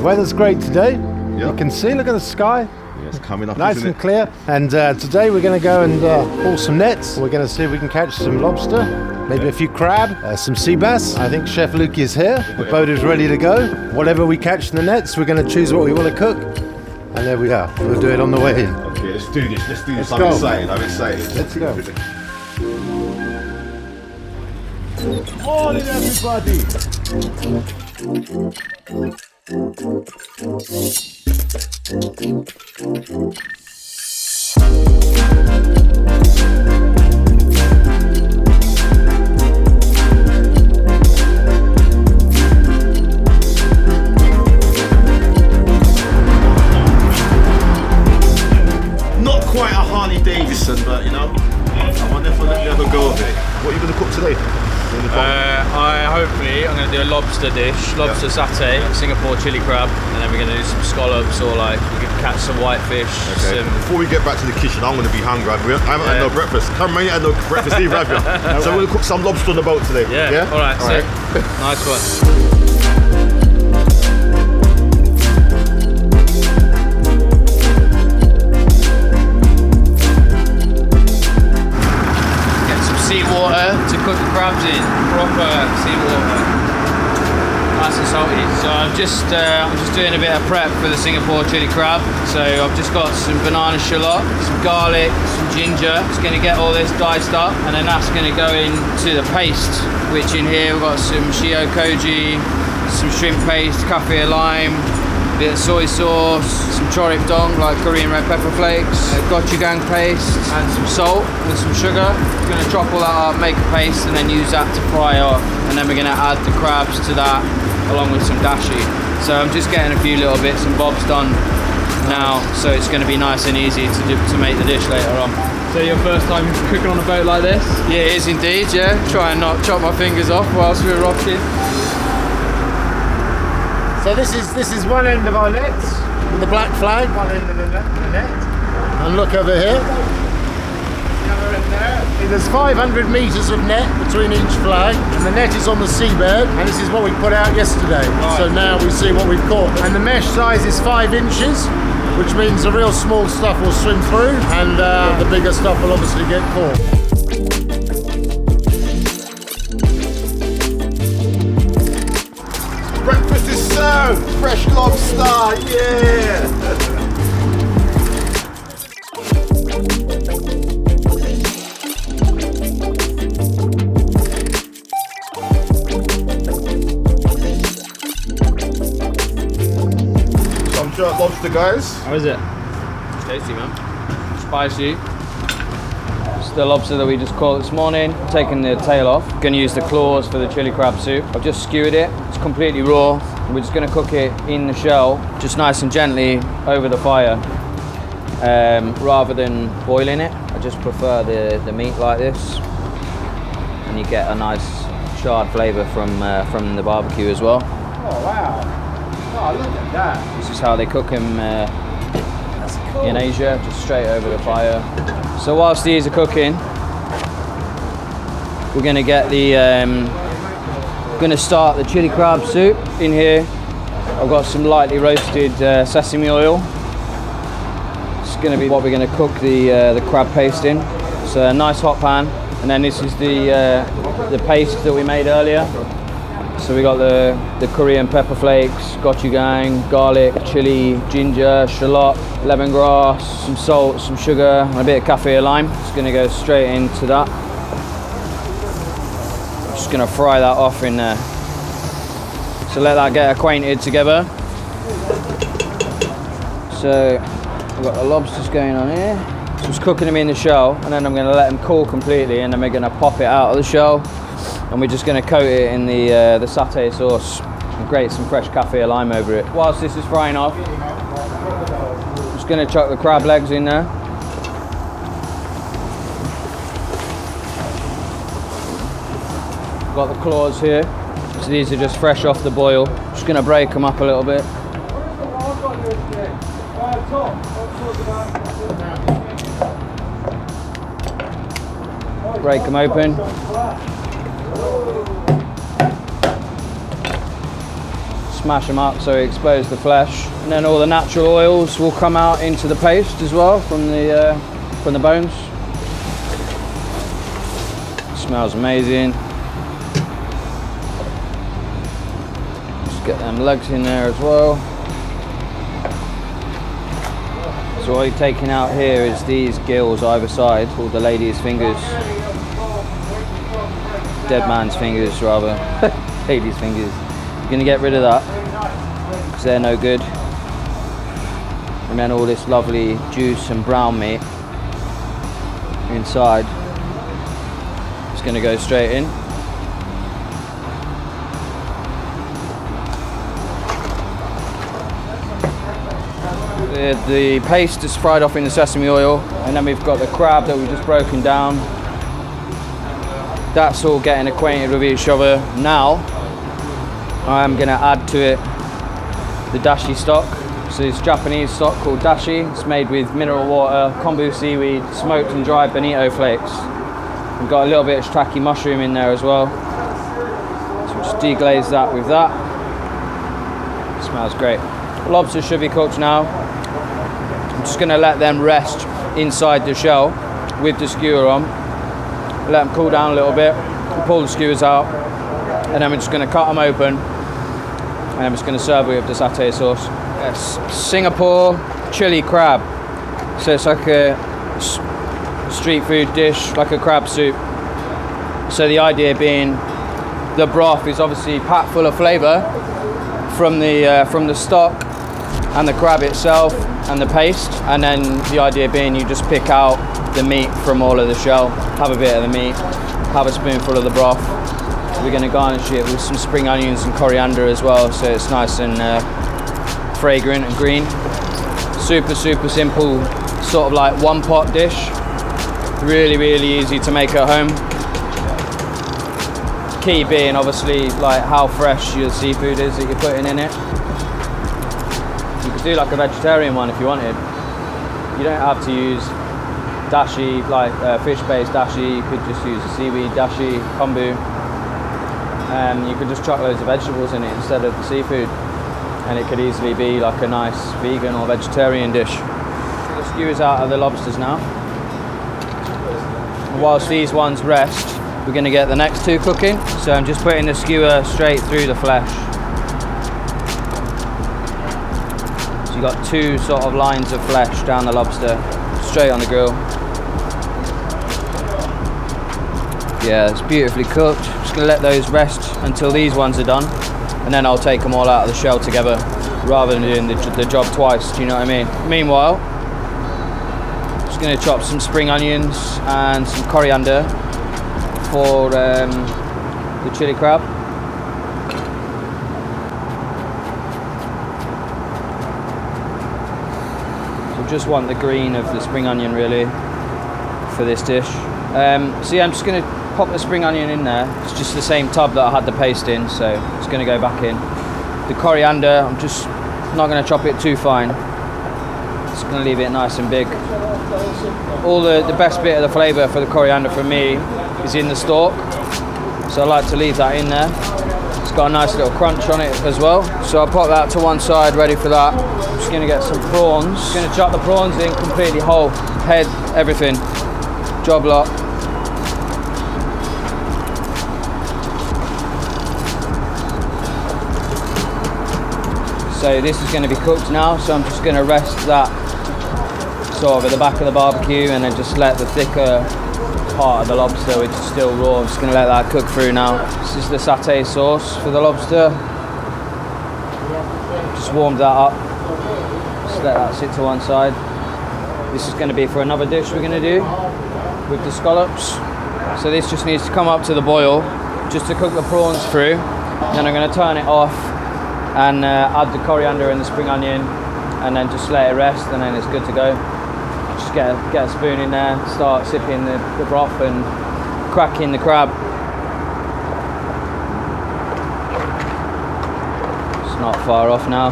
weather's great today. Yep. You can see, look at the sky. Yeah, it's coming up, nice isn't and clear. And today we're going to go and pull some nets. We're going to see if we can catch some lobster, maybe a few crab, some sea bass. I think Chef Luke is here. The boat is ready to go. Whatever we catch in the nets, we're going to choose what we want to cook. And there we are. We'll do it on the way in. Okay, let's do this. Let's I'm go. excited. Let's go. Morning, everybody. Not quite a Harley-Davidson, but you know, I wonder if I'll let me have a go of it. What are you going to cook today? Hopefully I'm going to do a lobster dish, lobster satay, Singapore chili crab, and then we're going to do some scallops or like we could catch some whitefish. Okay. Before we get back to the kitchen, I'm going to be hungry. I haven't had no breakfast. Cameron ain't had no breakfast either, have you? So we're going to cook some lobster on the boat today. Yeah? Alright, sick. Nice one. Seawater to cook the crabs in, proper seawater, nice and salty. So I'm just doing a bit of prep for the Singapore chili crab. So I've just got some banana shallot, some garlic, some ginger. Just going to get all this diced up, and then that's going to go into the paste. Which in here we've got some shio koji, some shrimp paste, kaffir lime, a bit of soy sauce, some chorip dong like Korean red pepper flakes, gochujang paste, and some salt and some sugar. We're going to chop all that up, make a paste, and then use that to fry up. And then we're going to add the crabs to that, along with some dashi. So I'm just getting a few little bits and bobs done now, so it's going to be nice and easy to make the dish later on. So your first time cooking on a boat like this? Yeah, it is indeed, yeah. Try and not chop my fingers off whilst we're rocking. So this is one end of our nets with the black flag, one end of the net. And look over here. The other end there. There's 500 meters of net between each flag, and the net is on the seabed, and this is what we put out yesterday. Right. So now we see what we've caught. And the mesh size is 5 inches, which means the real small stuff will swim through, and the bigger stuff will obviously get caught. Breakfast is served! Fresh lobster, yeah! Some jerk lobster, guys. How is it? Tasty, man. Spicy. It's the lobster that we just caught this morning. Taking the tail off. Gonna use the claws for the chili crab soup. I've just skewered it. It's completely raw. We're just gonna cook it in the shell, just nice and gently over the fire, rather than boiling it. I just prefer the meat like this, and you get a nice charred flavour from the barbecue as well. Oh wow! Oh, look at that. This is how they cook them That's cool. in Asia, just straight over the fire. So whilst these are cooking, we're gonna get gonna start the chili crab soup in here. I've got some lightly roasted sesame oil. It's gonna be what we're gonna cook the crab paste in. So a nice hot pan, and then this is the paste that we made earlier. So we got the Korean pepper flakes, gochujang, garlic, chili, ginger, shallot, lemongrass, some salt, some sugar, and a bit of kaffir lime. It's gonna go straight into that. Just gonna fry that off in there. So let that get acquainted together. So we've got the lobsters going on here. So I'm just cooking them in the shell, and then I'm gonna let them cool completely, and then we're gonna pop it out of the shell, and we're just gonna coat it in the satay sauce and grate some fresh kaffir lime over it. Whilst this is frying off, I'm just gonna chuck the crab legs in there. Got the claws here, so these are just fresh off the boil. Just gonna break them up a little bit. Break them open. smash them up so we expose the flesh, and then all the natural oils will come out into the paste as well from the bones. Smells amazing. Just get them legs in there as well. So what you're taking out here is these gills either side, or the lady's fingers. Dead man's fingers rather. Lady's fingers. You're going to get rid of that because they're no good. And then all this lovely juice and brown meat inside is going to go straight in. The paste is fried off in the sesame oil, and then we've got the crab that we've just broken down. That's all getting acquainted with each other. Now I'm going to add to it the dashi stock. So it's Japanese stock called dashi. It's made with mineral water, kombu seaweed, smoked and dried bonito flakes. We've got a little bit of shiitake mushroom in there as well. So we'll just deglaze that with that. It smells great. The lobsters should be cooked now. I'm just going to let them rest inside the shell with the skewer on. Let them cool down a little bit. Pull the skewers out, and then we're just going to cut them open. And I'm just going to serve it with the satay sauce. Yes, Singapore chili crab. So it's like a street food dish, like a crab soup. So the idea being, the broth is obviously packed full of flavour from the stock and the crab itself and the paste, and then the idea being you just pick out the meat from all of the shell, have a bit of the meat, have a spoonful of the broth. We're going to garnish it with some spring onions and coriander as well, so it's nice and fragrant and green. Super simple, sort of like one pot dish. Really easy to make at home. Key being obviously like how fresh your seafood is that you're putting in it. You could do like a vegetarian one if you wanted. You don't have to use dashi, like fish-based dashi. You could just use a seaweed dashi, kombu. You could just chuck loads of vegetables in it instead of the seafood, and it could easily be like a nice vegan or vegetarian dish. The skewers out of the lobsters now. Whilst these ones rest, we're going to get the next two cooking. So I'm just putting the skewer straight through the flesh. So you've got two sort of lines of flesh down the lobster, straight on the grill. Yeah, it's beautifully cooked. Just going to let those rest until these ones are done, and then I'll take them all out of the shell together rather than doing the job twice, do you know what I mean? Meanwhile, just going to chop some spring onions and some coriander for the chili crab. So just want the green of the spring onion really for this dish. So yeah, I'm just going to pop the spring onion in there. It's just the same tub that I had the paste in, so it's going to go back in. The coriander, I'm just not going to chop it too fine. Just going to leave it nice and big. All the best bit of the flavour for the coriander for me is in the stalk, so I like to leave that in there. It's got a nice little crunch on it as well, so I'll pop that to one side, ready for that. I'm just going to get some prawns. Just going to chop the prawns in completely whole, head, everything, job lot. So this is going to be cooked now, so I'm just going to rest that sort of at the back of the barbecue, and then just let the thicker part of the lobster, which is still raw, I'm just going to let that cook through now. This is the satay sauce for the lobster. Just warmed that up. Just let that sit to one side. This is going to be for another dish we're going to do with the scallops. So this just needs to come up to the boil just to cook the prawns through. Then I'm going to turn it off and add the coriander and the spring onion, and then just let it rest, and then it's good to go. Just get a spoon in there, start sipping the broth and cracking the crab. It's not far off now.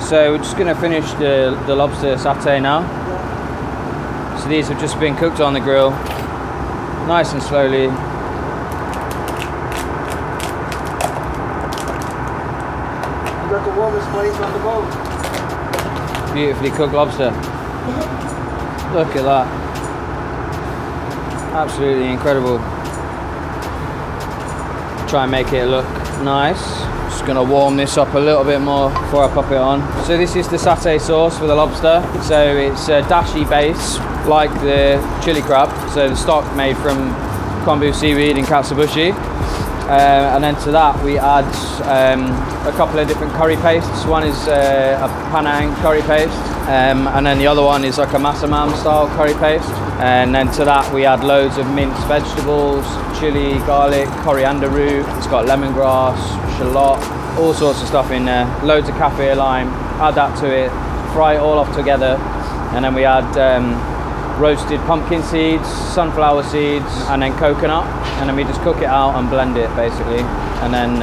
So we're just going to finish the lobster satay now. So these have just been cooked on the grill, nice and slowly. got the warmest place on the boat. Beautifully cooked lobster. Look at that. Absolutely incredible. Try and make it look nice. Just gonna warm this up a little bit more before I pop it on. So this is the satay sauce for the lobster. So it's a dashi base, like the chili crab. So the stock made from kombu seaweed and katsuobushi. And then to that we add a couple of different curry pastes. One is a Penang curry paste, and then the other one is like a masamam style curry paste. And then to that we add loads of minced vegetables, chili, garlic, coriander root. It's got lemongrass, shallot, all sorts of stuff in there. Loads of kaffir lime. Add that to it, fry it all off together, and then we add roasted pumpkin seeds, sunflower seeds, and then coconut, and then we just cook it out and blend it basically, and then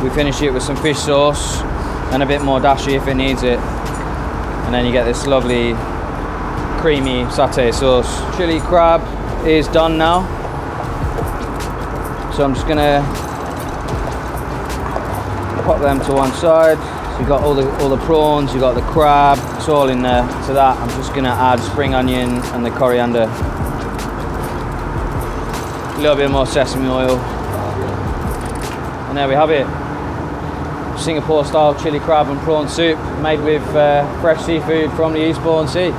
we finish it with some fish sauce and a bit more dashi if it needs it, and then you get this lovely creamy satay sauce. Chili crab is done now, so I'm just gonna pop them to one side. So you've got all the prawns, you've got the crab, it's all in there. To that I'm just gonna add spring onion and the coriander. A little bit more sesame oil. And there we have it. Singapore style chili crab and prawn soup made with fresh seafood from the Eastbourne Sea.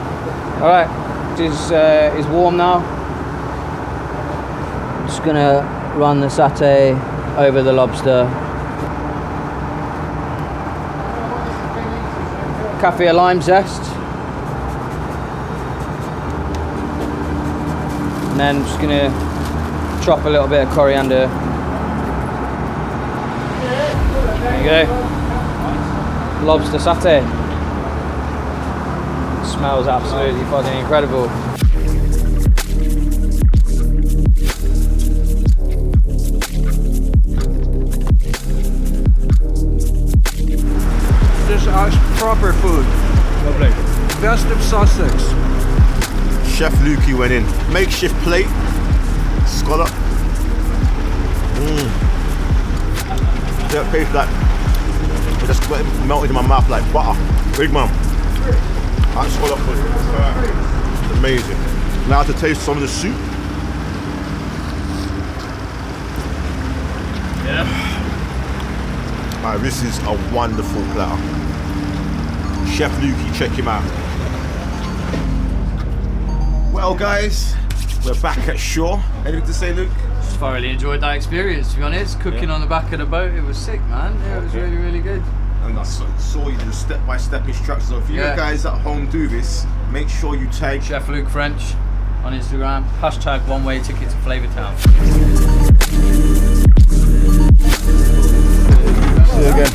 Alright, it is warm now. Just gonna run the satay over the lobster. Kaffir lime zest, and then just gonna chop a little bit of coriander. There you go, lobster satay. Smells absolutely fucking incredible. Proper food. Lovely. Best of Sussex. Chef Lukey went in. Makeshift plate. Scallop. That tastes like it just melted in my mouth like butter. Big man. That scallop was amazing. Now to taste some of the soup. Yeah. Alright, this is a wonderful platter. Chef Lukey, check him out. Well guys, we're back at shore. Anything to say, Luke? Just thoroughly enjoyed that experience, to be honest. Cooking on the back of the boat, it was sick, man. Yeah, it was really, really good. And I saw you do step-by-step instructions. So if you guys at home do this, make sure you tag Chef Luke French on Instagram. # one-way ticket to Flavortown. See you again.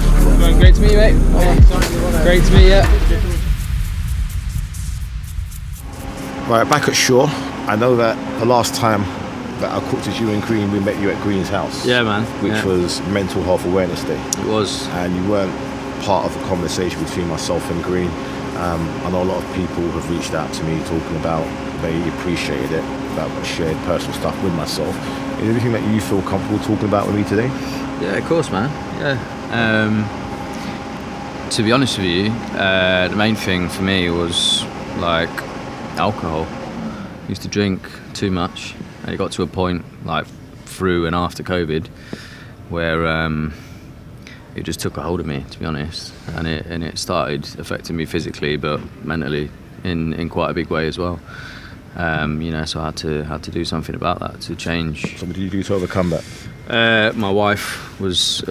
Great to meet you, mate. Great to meet you. Right, back at shore. I know that the last time that I cooked with you and Green, we met you at Green's house. Yeah, man. Which was Mental Health Awareness Day. It was. And you weren't part of the conversation between myself and Green. I know a lot of people have reached out to me talking about they appreciated it, about shared personal stuff with myself. Is there anything that you feel comfortable talking about with me today? Yeah, of course, man. Yeah. To be honest with you, the main thing for me was like alcohol. I used to drink too much, and it got to a point like through and after COVID where it just took a hold of me, to be honest, and it started affecting me physically but mentally in quite a big way as well. So I had to do something about that to change. So what did you do to overcome that? My wife was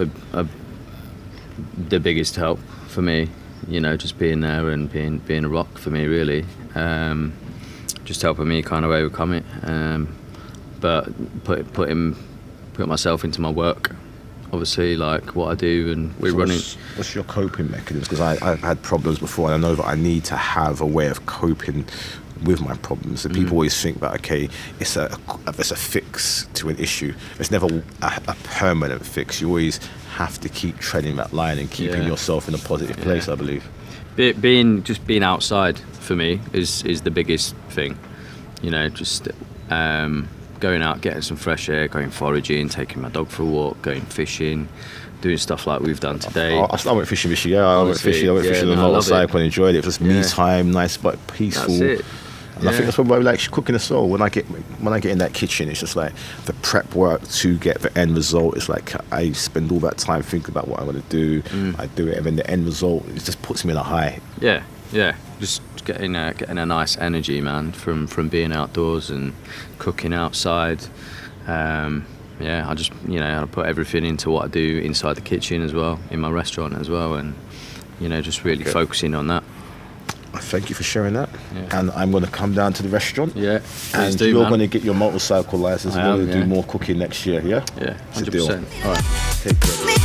the biggest help for me, just being there and being a rock for me, really. Just helping me kind of overcome it, but putting myself into my work, obviously, like what I do, and we're running. What's your coping mechanism? Because I've had problems before, and I know that I need to have a way of coping with my problems. And people always think that, okay, it's a fix to an issue. It's never a permanent fix. You always have to keep treading that line and keeping yourself in a positive place, I believe. Being outside for me is the biggest thing. Just going out, getting some fresh air, going foraging, taking my dog for a walk, going fishing, doing stuff like we've done today. I went fishing this year. I went fishing on a motorcycle and enjoyed it. It was just me time, nice but peaceful. That's it. And I think that's what I like cooking as well. When I get in that kitchen, it's just like the prep work to get the end result. It's like I spend all that time thinking about what I'm going to do. I do it, and then the end result, it just puts me in a high. Yeah, just getting a nice energy, man, from being outdoors and cooking outside. I just I put everything into what I do inside the kitchen as well, in my restaurant as well, and just really focusing on that. Thank you for sharing that. Yeah. And I'm going to come down to the restaurant. Yeah, and do, you're man. going to get your motorcycle license. We're going to do more cooking next year. Yeah. Yeah, It's a deal. 100%. All right. Take care.